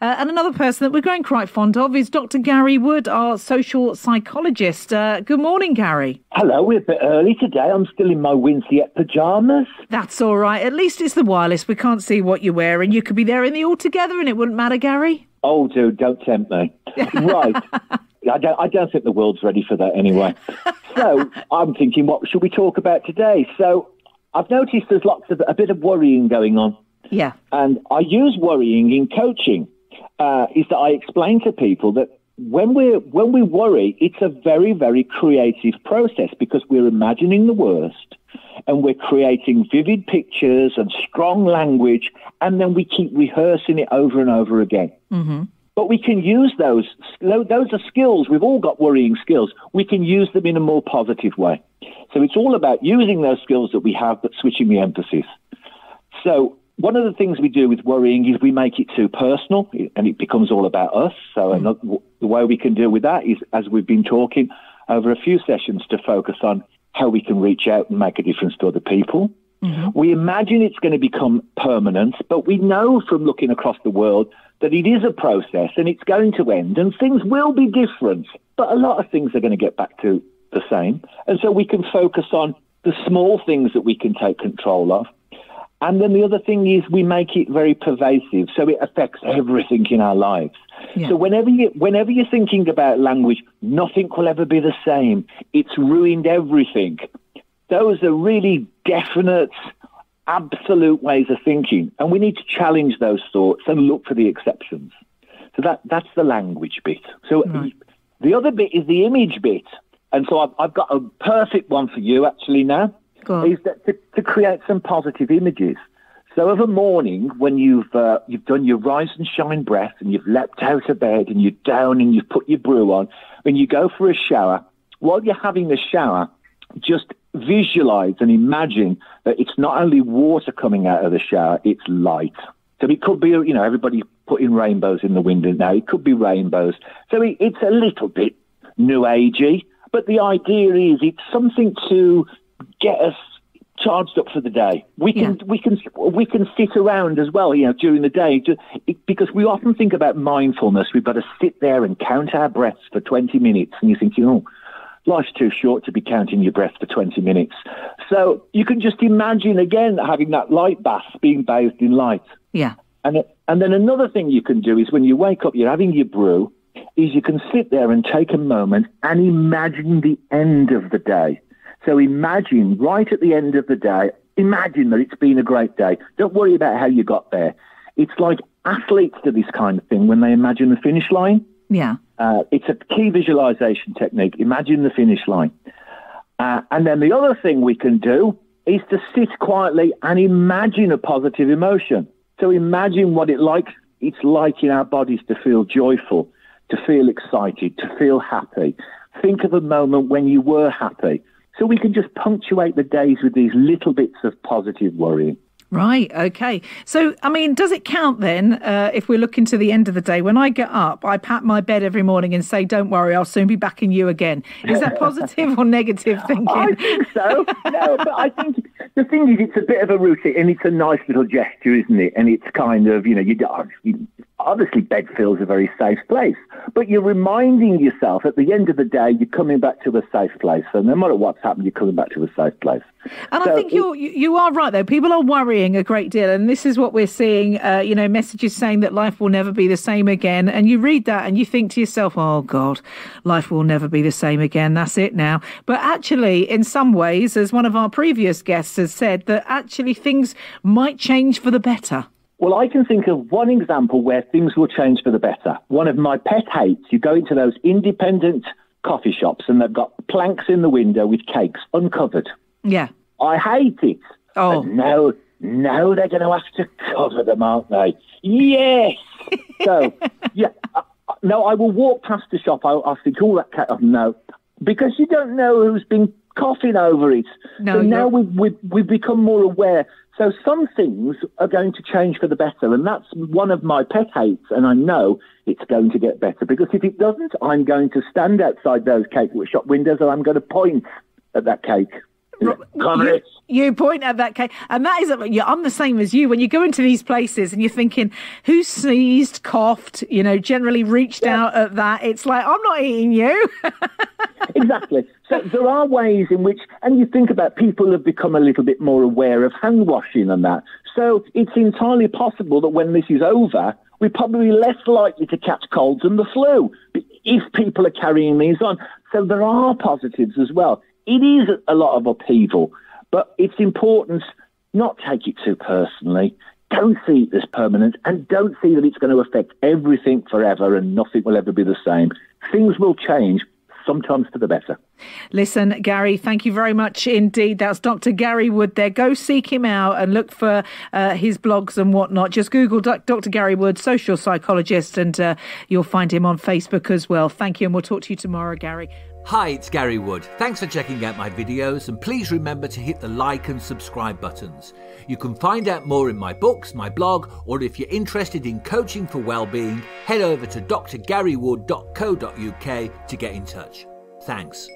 And another person that we're growing quite fond of is Dr. Gary Wood, our social psychologist. Good morning, Gary. Hello, we're a bit early today. I'm still in my Winsiette pyjamas. That's all right. At least it's the wireless. We can't see what you're wearing. You could be there in the all together and it wouldn't matter, Gary. Oh, dude, don't tempt me. Right. I don't think the world's ready for that anyway. So I'm thinking, what should we talk about today? So I've noticed there's a bit of worrying going on. Yeah. And I use worrying in coaching, is that I explain to people that when we worry, it's a very, very creative process because we're imagining the worst and we're creating vivid pictures and strong language, and then we keep rehearsing it over and over again. Mm-hmm. But we can use those are skills. We've all got worrying skills. We can use them in a more positive way. So it's all about using those skills that we have, but switching the emphasis. So one of the things we do with worrying is we make it too personal and it becomes all about us. So the way we can deal with that is, as we've been talking over a few sessions, to focus on how we can reach out and make a difference to other people. Mm-hmm. We imagine it's going to become permanent, but we know from looking across the world that it is a process and it's going to end and things will be different, but a lot of things are going to get back to the same. And so we can focus on the small things that we can take control of. And then the other thing is we make it very pervasive, so it affects everything in our lives. Yeah. So whenever you're thinking about language, nothing will ever be the same. It's ruined everything. Those are really definite, absolute ways of thinking, and we need to challenge those thoughts and look for the exceptions. So that's the language bit. So The other bit is the image bit, and so I've got a perfect one for you actually now. Is that to create some positive images. So of a morning when you've done your rise and shine breath and you've leapt out of bed and you're down and you've put your brew on, when you go for a shower, while you're having the shower, just visualize and imagine that it's not only water coming out of the shower, it's light. So it could be, everybody putting rainbows in the window now. It could be rainbows. So it's a little bit new agey, but the idea is it's something to get us charged up for the day. We can sit around as well, during the day, because we often think about mindfulness. We've got to sit there and count our breaths for 20 minutes, and you're thinking, life's too short to be counting your breath for 20 minutes. So you can just imagine, again, having that light bath, being bathed in light. Yeah. And then another thing you can do is when you wake up, you're having your brew, is you can sit there and take a moment and imagine the end of the day. So imagine right at the end of the day, imagine that it's been a great day. Don't worry about how you got there. It's like athletes do this kind of thing when they imagine the finish line. Yeah. It's a key visualization technique. Imagine the finish line. And then the other thing we can do is to sit quietly and imagine a positive emotion. So imagine what it's like in our bodies to feel joyful, to feel excited, to feel happy. Think of a moment when you were happy. So we can just punctuate the days with these little bits of positive worrying. Right, okay. So, does it count then, if we're looking to the end of the day, when I get up, I pat my bed every morning and say, don't worry, I'll soon be backing you again. Is that positive or negative thinking? I think so. No, but I think the thing is it's a bit of a routine and it's a nice little gesture, isn't it? And it's kind of, obviously bed feels a very safe place, but you're reminding yourself at the end of the day, you're coming back to a safe place. So no matter what's happened, you're coming back to a safe place. And I think you are right, though. People are worrying a great deal. And this is what we're seeing, messages saying that life will never be the same again. And you read that and you think to yourself, oh, God, life will never be the same again. That's it now. But actually, in some ways, as one of our previous guests has said, that actually things might change for the better. Well, I can think of one example where things will change for the better. One of my pet hates, you go into those independent coffee shops and they've got planks in the window with cakes uncovered. Yeah. I hate it. Oh. But now they're going to have to cover them, aren't they? Yes. So, yeah. No, I will walk past the shop. I'll think, that cake. Oh, no. Because you don't know who's been coughing over it. No, so now we've become more aware. So some things are going to change for the better, and that's one of my pet hates, and I know it's going to get better, because if it doesn't, I'm going to stand outside those cake shop windows and I'm going to point at that cake. You point at that case, and that is, I'm the same as you. When you go into these places and you're thinking, who sneezed, coughed, generally reached out at that, it's like, I'm not eating you. Exactly. So there are ways in which, and you think about people have become a little bit more aware of hand washing and that. So it's entirely possible that when this is over, we're probably less likely to catch colds and the flu if people are carrying these on. So there are positives as well. It is a lot of upheaval, but it's important not take it too personally. Don't see it as permanent, and don't see that it's going to affect everything forever and nothing will ever be the same. Things will change, sometimes for the better. Listen, Gary, thank you very much indeed. That's Dr. Gary Wood there. Go seek him out and look for his blogs and whatnot. Just Google Dr. Gary Wood, social psychologist, and you'll find him on Facebook as well. Thank you, and we'll talk to you tomorrow, Gary. Hi, it's Gary Wood. Thanks for checking out my videos, and please remember to hit the like and subscribe buttons. You can find out more in my books, my blog, or if you're interested in coaching for well-being, head over to drgarywood.co.uk to get in touch. Thanks.